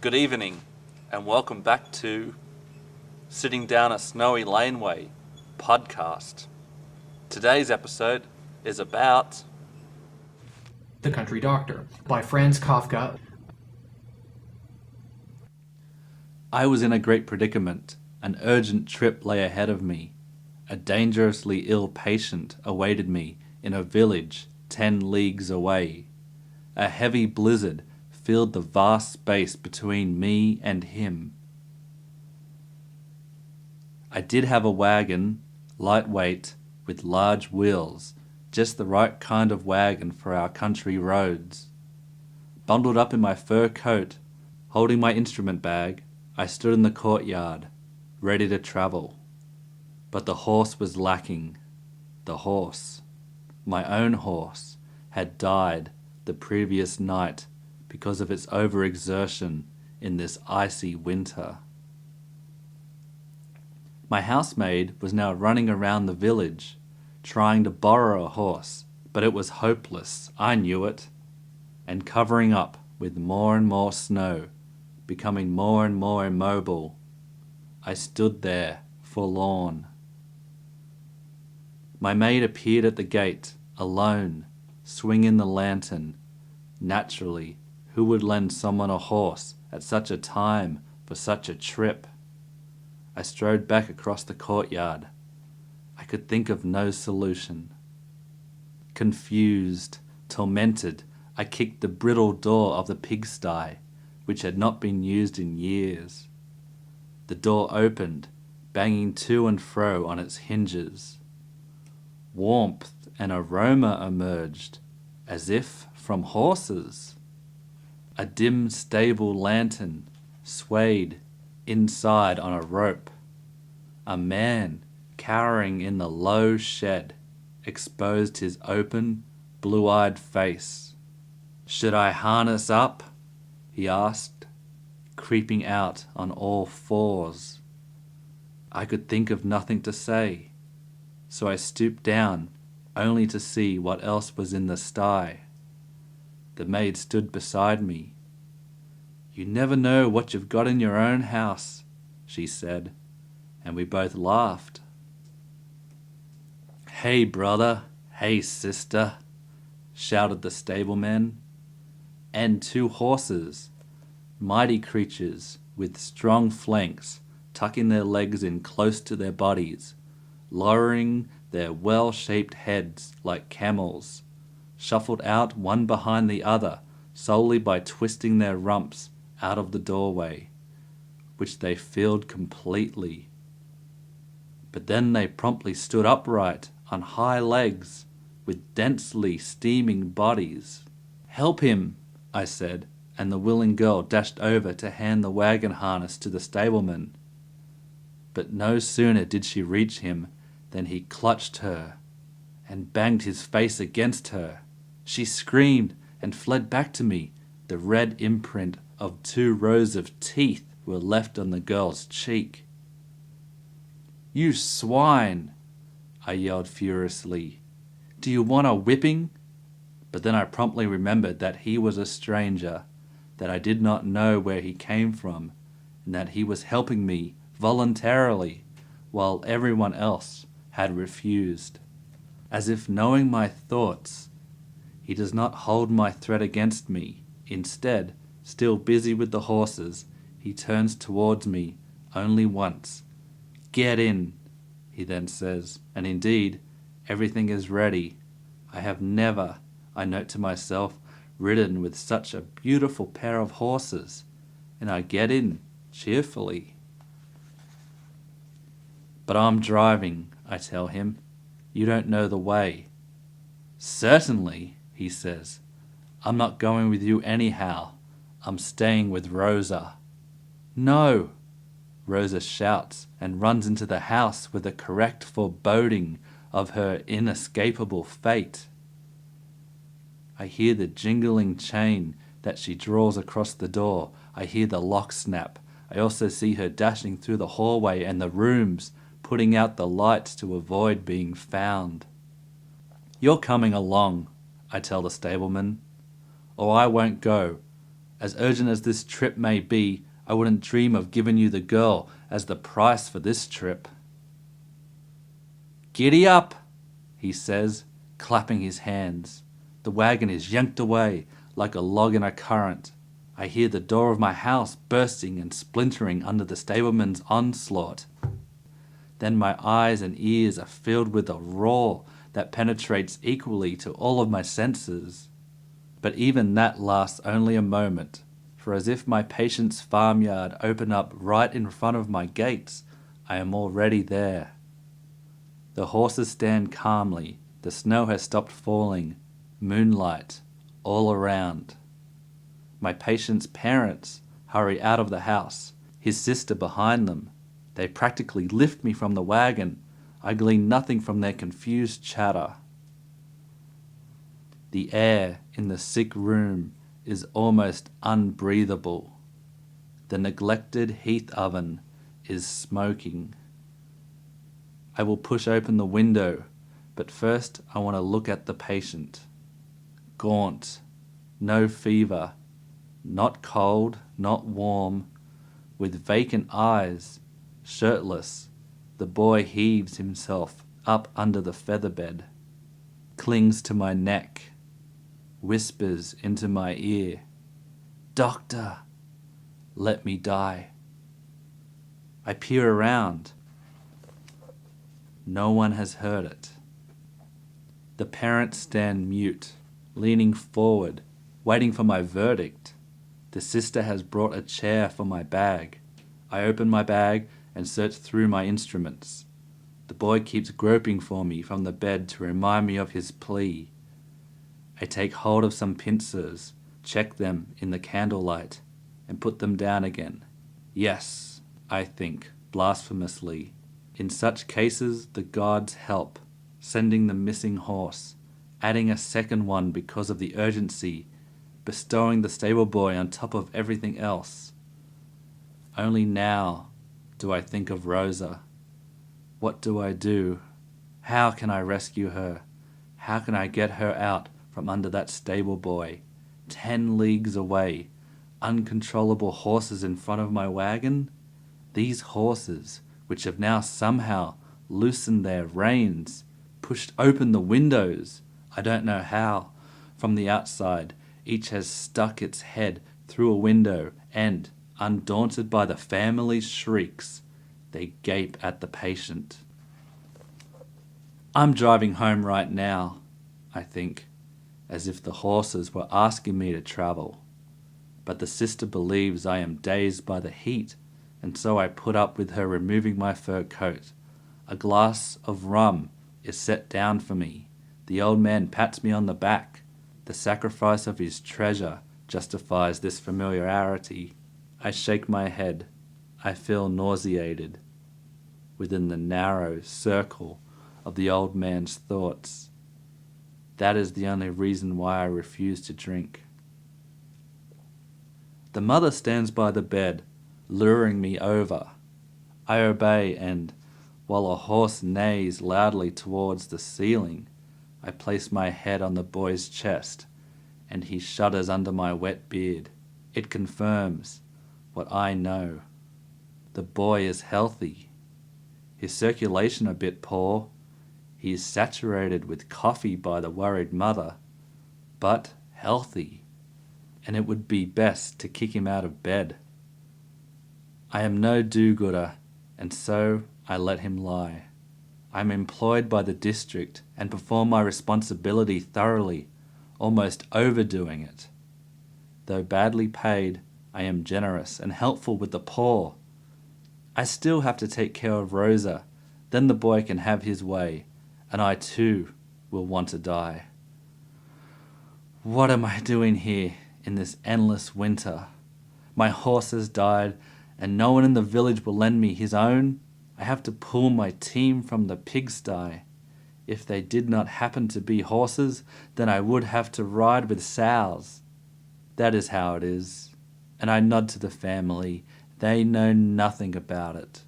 Good evening, and welcome back to Sitting Down a Snowy Laneway podcast. Today's episode is about The Country Doctor by Franz Kafka. I was in a great predicament. An urgent trip lay ahead of me. A dangerously ill patient awaited me in a village 10 leagues away. A heavy blizzard filled the vast space between me and him. I did have a wagon, lightweight, with large wheels, just the right kind of wagon for our country roads. Bundled up in my fur coat, holding my instrument bag, I stood in the courtyard, ready to travel. But the horse was lacking. The horse, my own horse, had died the previous night because of its overexertion in this icy winter. My housemaid was now running around the village, trying to borrow a horse, but it was hopeless, I knew it, and covering up with more and more snow, becoming more and more immobile, I stood there, forlorn. My maid appeared at the gate, alone, swinging the lantern. Naturally, who would lend someone a horse at such a time for such a trip? I strode back across the courtyard. I could think of no solution. Confused, tormented, I kicked the brittle door of the pigsty, which had not been used in years. The door opened, banging to and fro on its hinges. Warmth and aroma emerged, as if from horses. A dim stable lantern swayed inside on a rope. A man, cowering in the low shed, exposed his open, blue-eyed face. "Should I harness up?" he asked, creeping out on all fours. I could think of nothing to say, so I stooped down, only to see what else was in the sty. The maid stood beside me. "You never know what you've got in your own house," she said, and we both laughed. "Hey, brother, hey, sister," shouted the stableman. And 2 horses, mighty creatures with strong flanks, tucking their legs in close to their bodies, lowering their well-shaped heads like camels, shuffled out one behind the other solely by twisting their rumps out of the doorway, which they filled completely. But then they promptly stood upright on high legs with densely steaming bodies. "Help him," I said, and the willing girl dashed over to hand the wagon harness to the stableman. But no sooner did she reach him than he clutched her and banged his face against her. She screamed and fled back to me. The red imprint of 2 rows of teeth were left on the girl's cheek. "You swine!" I yelled furiously. "Do you want a whipping?" But then I promptly remembered that he was a stranger, that I did not know where he came from, and that he was helping me voluntarily, while everyone else had refused. As if knowing my thoughts, he does not hold my threat against me. Instead, still busy with the horses, he turns towards me only once. "Get in," he then says, and indeed, everything is ready. I have never, I note to myself, ridden with such a beautiful pair of horses, and I get in cheerfully. "But I'm driving," I tell him. "You don't know the way." "Certainly," he says. "I'm not going with you anyhow. I'm staying with Rosa." "No!" Rosa shouts and runs into the house with a correct foreboding of her inescapable fate. I hear the jingling chain that she draws across the door. I hear the lock snap. I also see her dashing through the hallway and the rooms, putting out the lights to avoid being found. "You're coming along," I tell the stableman, "or I won't go. As urgent as this trip may be, I wouldn't dream of giving you the girl as the price for this trip." "Giddy up," he says, clapping his hands. The wagon is yanked away like a log in a current. I hear the door of my house bursting and splintering under the stableman's onslaught. Then my eyes and ears are filled with a roar that penetrates equally to all of my senses. But even that lasts only a moment, for as if my patient's farmyard opened up right in front of my gates, I am already there. The horses stand calmly, the snow has stopped falling, moonlight all around. My patient's parents hurry out of the house, his sister behind them. They practically lift me from the wagon. I glean nothing from their confused chatter. The air in the sick room is almost unbreathable. The neglected hearth oven is smoking. I will push open the window, but first I want to look at the patient. Gaunt, no fever, not cold, not warm, with vacant eyes, shirtless, the boy heaves himself up under the featherbed, clings to my neck, whispers into my ear, "Doctor, let me die." I peer around. No one has heard it. The parents stand mute, leaning forward, waiting for my verdict. The sister has brought a chair for my bag. I open my bag and search through my instruments. The boy keeps groping for me from the bed to remind me of his plea. I take hold of some pincers, check them in the candlelight, and put them down again. Yes, I think, blasphemously. In such cases, the gods help, sending the missing horse, adding a second one because of the urgency, bestowing the stable boy on top of everything else. Only now do I think of Rosa. What do I do? How can I rescue her? How can I get her out from under that stable boy? 10 leagues away, uncontrollable horses in front of my wagon? These horses, which have now somehow loosened their reins, pushed open the windows, I don't know how. From the outside, each has stuck its head through a window and, undaunted by the family's shrieks, they gape at the patient. I'm driving home right now, I think, as if the horses were asking me to travel. But the sister believes I am dazed by the heat, and so I put up with her removing my fur coat. A glass of rum is set down for me. The old man pats me on the back. The sacrifice of his treasure justifies this familiarity. I shake my head. I feel nauseated within the narrow circle of the old man's thoughts. That is the only reason why I refuse to drink. The mother stands by the bed, luring me over. I obey, and while a horse neighs loudly towards the ceiling, I place my head on the boy's chest, and he shudders under my wet beard. It confirms what I know. The boy is healthy. His circulation a bit poor. He is saturated with coffee by the worried mother, but healthy, and it would be best to kick him out of bed. I am no do-gooder, and so I let him lie. I am employed by the district and perform my responsibility thoroughly, almost overdoing it. Though badly paid, I am generous and helpful with the poor. I still have to take care of Rosa, then the boy can have his way, and I too will want to die. What am I doing here in this endless winter? My horse has died, and no one in the village will lend me his own. I have to pull my team from the pigsty. If they did not happen to be horses, then I would have to ride with sows. That is how it is. And I nod to the family. They know nothing about it.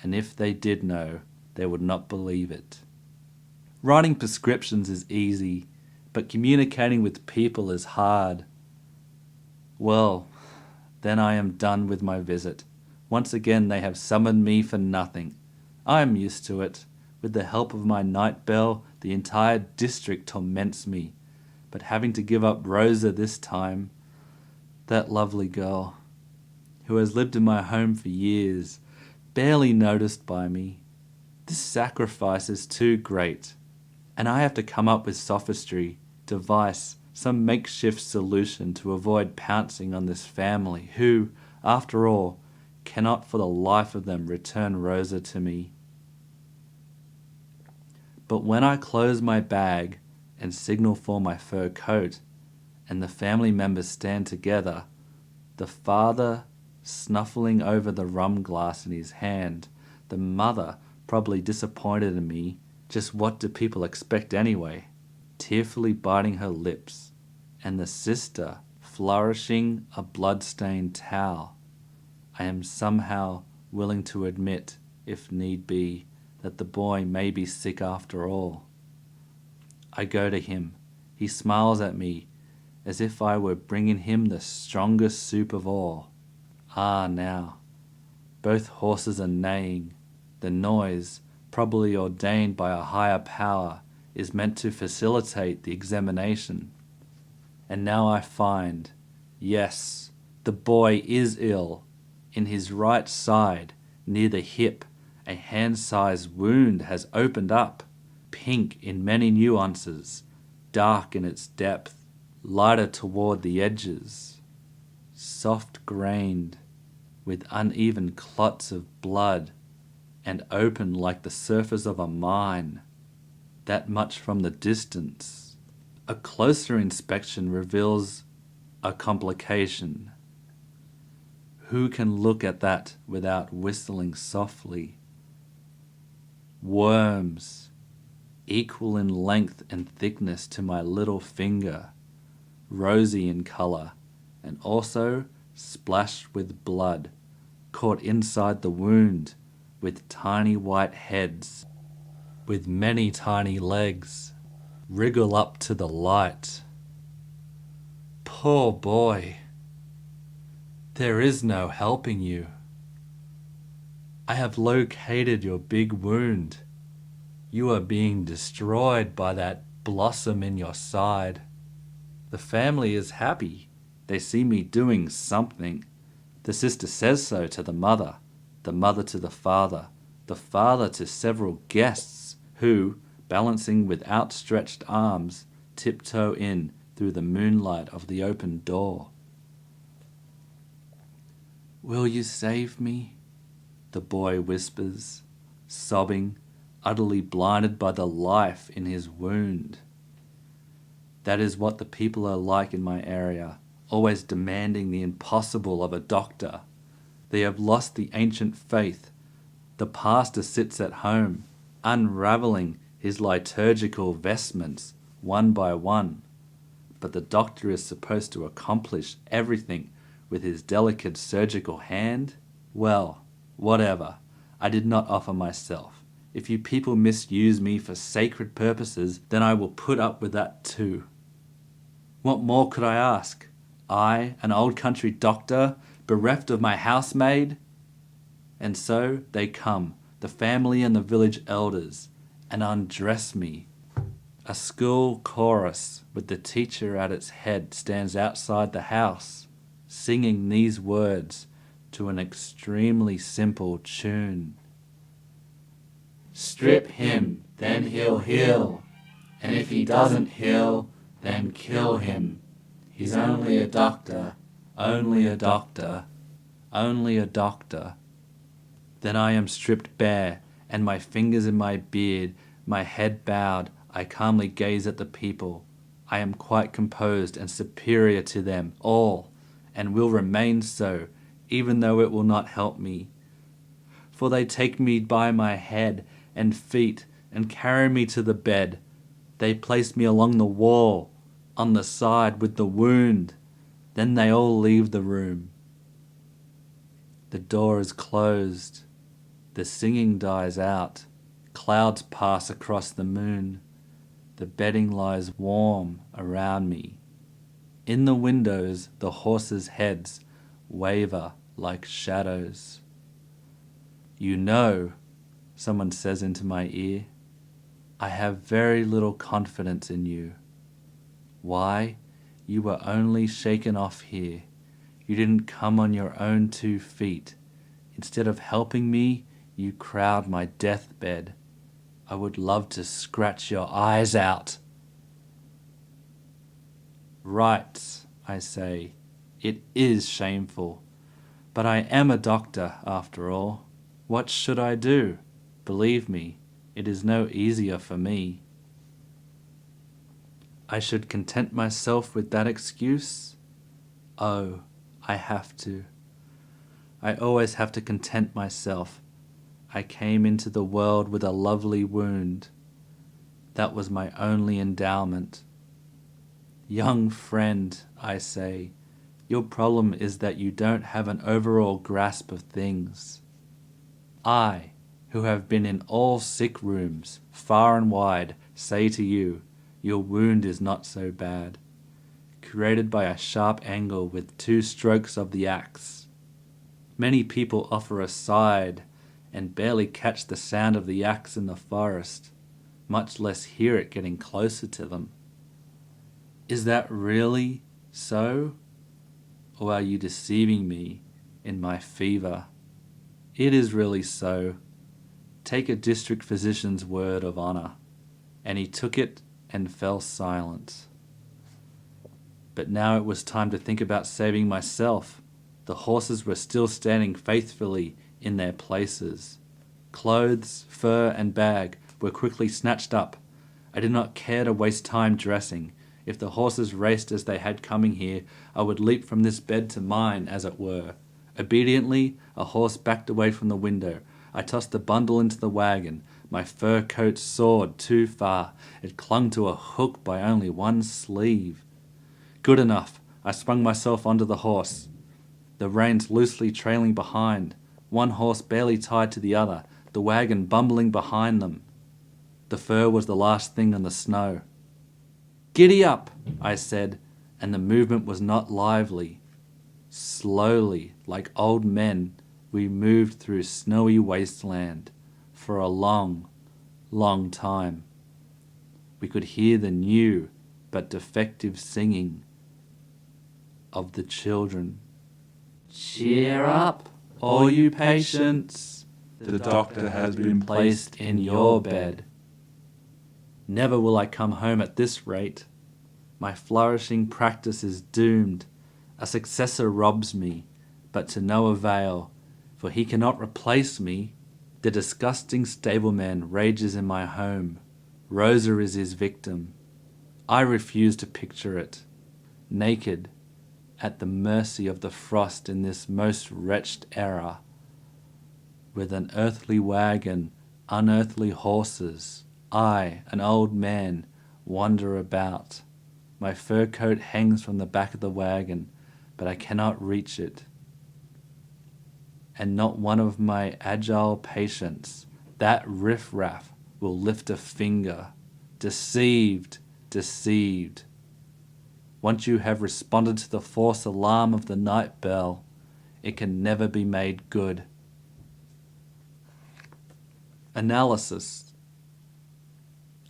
And if they did know, they would not believe it. Writing prescriptions is easy, but communicating with people is hard. Well, then I am done with my visit. Once again they have summoned me for nothing. I am used to it. With the help of my night bell, the entire district torments me. But having to give up Rosa this time, that lovely girl, who has lived in my home for years, barely noticed by me. This sacrifice is too great, and I have to come up with sophistry, device, some makeshift solution to avoid pouncing on this family who, after all, cannot for the life of them return Rosa to me. But when I close my bag and signal for my fur coat, and the family members stand together, the father snuffling over the rum glass in his hand, the mother probably disappointed in me, just what do people expect anyway, tearfully biting her lips, and the sister flourishing a blood-stained towel, I am somehow willing to admit, if need be, that the boy may be sick after all. I go to him. He smiles at me as if I were bringing him the strongest soup of all. Ah, now, both horses are neighing. The noise, probably ordained by a higher power, is meant to facilitate the examination. And now I find, yes, the boy is ill. In his right side, near the hip, a hand-sized wound has opened up, pink in many nuances, dark in its depth, lighter toward the edges, soft-grained, with uneven clots of blood, and open like the surface of a mine, that much from the distance. A closer inspection reveals a complication. Who can look at that without whistling softly? Worms, equal in length and thickness to my little finger, rosy in color, and also splashed with blood, caught inside the wound, with tiny white heads, with many tiny legs, wriggle up to the light. Poor boy, there is no helping you. I have located your big wound. You are being destroyed by that blossom in your side. The family is happy. They see me doing something. The sister says so to the mother to the father to several guests who, balancing with outstretched arms, tiptoe in through the moonlight of the open door. Will you save me? The boy whispers, sobbing, utterly blinded by the life in his wound. That is what the people are like in my area, always demanding the impossible of a doctor. They have lost the ancient faith. The pastor sits at home, unraveling his liturgical vestments one by one. But the doctor is supposed to accomplish everything with his delicate surgical hand? Well, whatever. I did not offer myself. If you people misuse me for sacred purposes, then I will put up with that too. What more could I ask? I, an old country doctor, bereft of my housemaid? And so they come, the family and the village elders, and undress me. A school chorus with the teacher at its head stands outside the house, singing these words to an extremely simple tune. Strip him, then he'll heal, and if he doesn't heal, then kill him. He's only a doctor, only a doctor, only a doctor. Then I am stripped bare, and my fingers in my beard, my head bowed, I calmly gaze at the people. I am quite composed and superior to them all, and will remain so, even though it will not help me. For they take me by my head and feet and carry me to the bed. They place me along the wall, on the side with the wound. Then they all leave the room. The door is closed. The singing dies out. Clouds pass across the moon. The bedding lies warm around me. In the windows, the horses' heads waver like shadows. You know, someone says into my ear, I have very little confidence in you. Why? You were only shaken off here. You didn't come on your own 2 feet. Instead of helping me, you crowd my deathbed. I would love to scratch your eyes out. Right, I say. It is shameful. But I am a doctor, after all. What should I do? Believe me, it is no easier for me. I should content myself with that excuse? Oh, I have to. I always have to content myself. I came into the world with a lovely wound. That was my only endowment. Young friend, I say, your problem is that you don't have an overall grasp of things. I, who have been in all sick rooms, far and wide, say to you, your wound is not so bad. Created by a sharp angle with 2 strokes of the axe. Many people offer aside and barely catch the sound of the axe in the forest, much less hear it getting closer to them. Is that really so? Or are you deceiving me in my fever? It is really so. Take a district physician's word of honor. And he took it and fell silent. But now it was time to think about saving myself. The horses were still standing faithfully in their places. Clothes, fur, and bag were quickly snatched up. I did not care to waste time dressing. If the horses raced as they had coming here, I would leap from this bed to mine, as it were. Obediently, a horse backed away from the window. I tossed the bundle into the wagon. My fur coat soared too far. It clung to a hook by only 1 sleeve. Good enough. I swung myself onto the horse, the reins loosely trailing behind, 1 horse barely tied to the other, the wagon bumbling behind them. The fur was the last thing on the snow. Giddy up, I said, and the movement was not lively. Slowly, like old men, we moved through snowy wasteland for a long, long time. We could hear the new but defective singing of the children. Cheer up, all you patients. The doctor has been Placed in your bed. Never will I come home at this rate. My flourishing practice is doomed. A successor robs me, but to no avail, for he cannot replace me. The disgusting stableman rages in my home. Rosa is his victim. I refuse to picture it. Naked, at the mercy of the frost in this most wretched era, with an earthly wagon, unearthly horses, I, an old man, wander about. My fur coat hangs from the back of the wagon, but I cannot reach it. And not one of my agile patients, that riffraff, will lift a finger. Deceived, deceived. Once you have responded to the false alarm of the night bell, it can never be made good. Analysis.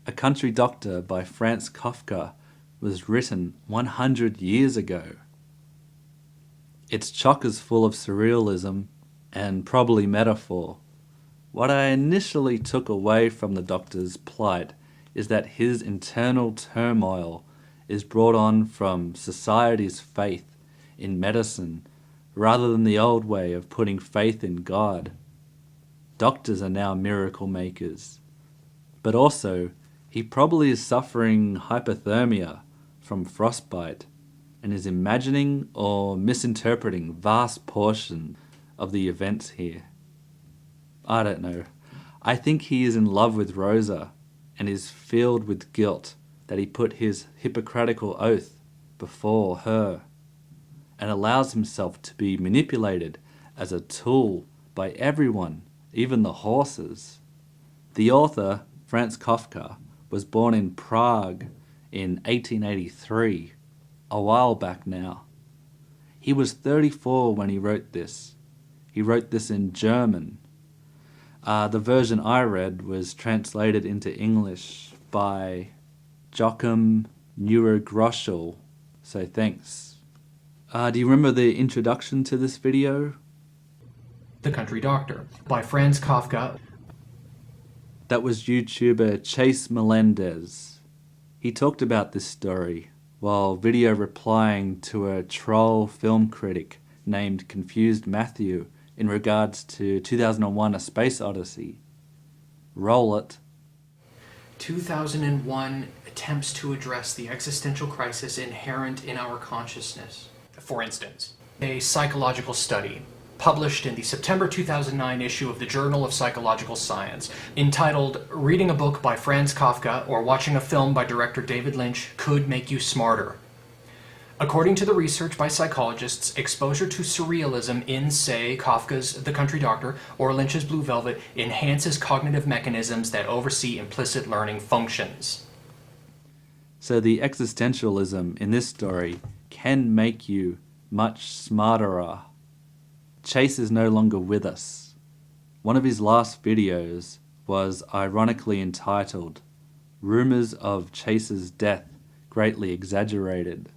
A Country Doctor by Franz Kafka was written 100 years ago. It's chock as full of surrealism and probably metaphor. What I initially took away from the Doctor's plight is that his internal turmoil is brought on from society's faith in medicine rather than the old way of putting faith in God. Doctors are now miracle makers. But also, he probably is suffering hypothermia from frostbite and is imagining or misinterpreting vast portions of the events here. I don't know. I think he is in love with Rosa and is filled with guilt that he put his Hippocratical oath before her and allows himself to be manipulated as a tool by everyone, even the horses. The author, Franz Kafka, was born in Prague in 1883. a while back now. He was 34 when he wrote this. He wrote this in German. The version I read was translated into English by Joachim Neurogroschel, so thanks. Do you remember the introduction to this video? The Country Doctor by Franz Kafka. That was YouTuber Chase Melendez. He talked about this story while video replying to a troll film critic named Confused Matthew in regards to 2001 A Space Odyssey. Roll it. 2001 attempts to address the existential crisis inherent in our consciousness. For instance, a psychological study published in the September 2009 issue of the Journal of Psychological Science, entitled "Reading a Book by Franz Kafka or Watching a Film by Director David Lynch Could Make You Smarter." According to the research by psychologists, exposure to surrealism in, say, Kafka's The Country Doctor or Lynch's Blue Velvet enhances cognitive mechanisms that oversee implicit learning functions. So the existentialism in this story can make you much smarterer. Chase is no longer with us. One of his last videos was ironically entitled "Rumors of Chase's Death Greatly Exaggerated,"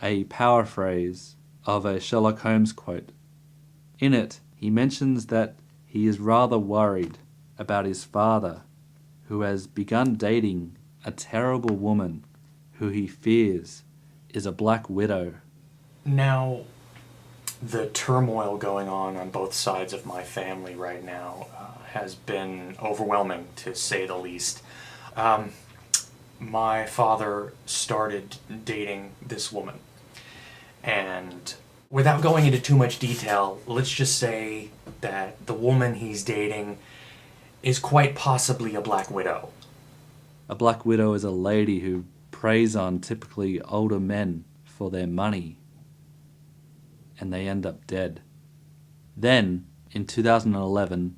a paraphrase of a Sherlock Holmes quote. In it, he mentions that he is rather worried about his father, who has begun dating a terrible woman who he fears is a black widow. Now, the turmoil going on both sides of my family right now has been overwhelming, to say the least. My father started dating this woman, and without going into too much detail, let's just say that the woman he's dating is quite possibly a black widow. A black widow is a lady who preys on typically older men for their money, and they end up dead. Then, in 2011,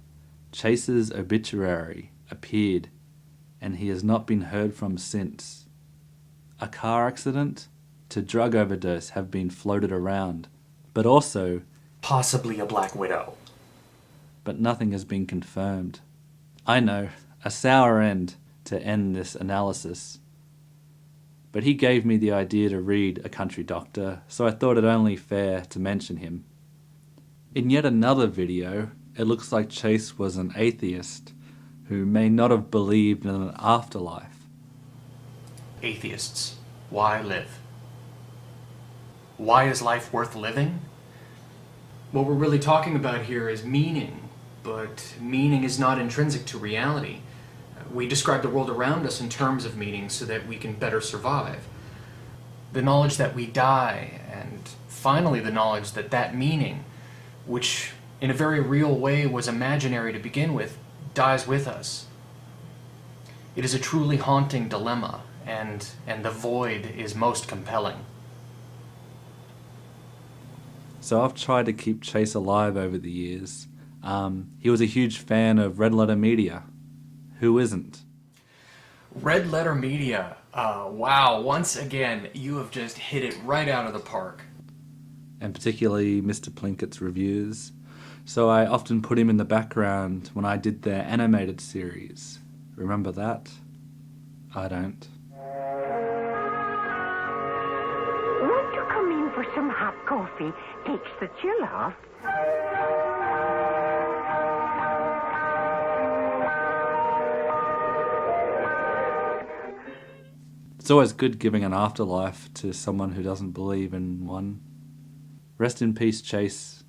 Chase's obituary appeared, and he has not been heard from since. A car accident to drug overdose have been floated around, but also possibly a black widow. But nothing has been confirmed. I know, a sour end to end this analysis. But he gave me the idea to read A Country Doctor, so I thought it only fair to mention him. In yet another video, it looks like Chase was an atheist who may not have believed in an afterlife. Atheists, why live? Why is life worth living? What we're really talking about here is meaning, but meaning is not intrinsic to reality. We describe the world around us in terms of meaning so that we can better survive. The knowledge that we die, and finally the knowledge that that meaning, which in a very real way was imaginary to begin with, dies with us. It is a truly haunting dilemma, and the void is most compelling. So I've tried to keep Chase alive over the years. He was a huge fan of Red Letter Media. Who isn't? Red Letter Media. Wow, once again, you have just hit it right out of the park. And particularly Mr. Plinkett's reviews. So I often put him in the background when I did their animated series. Remember that? I don't. Won't you come in for some hot coffee? Takes the chill off. It's always good giving an afterlife to someone who doesn't believe in one. Rest in peace, Chase.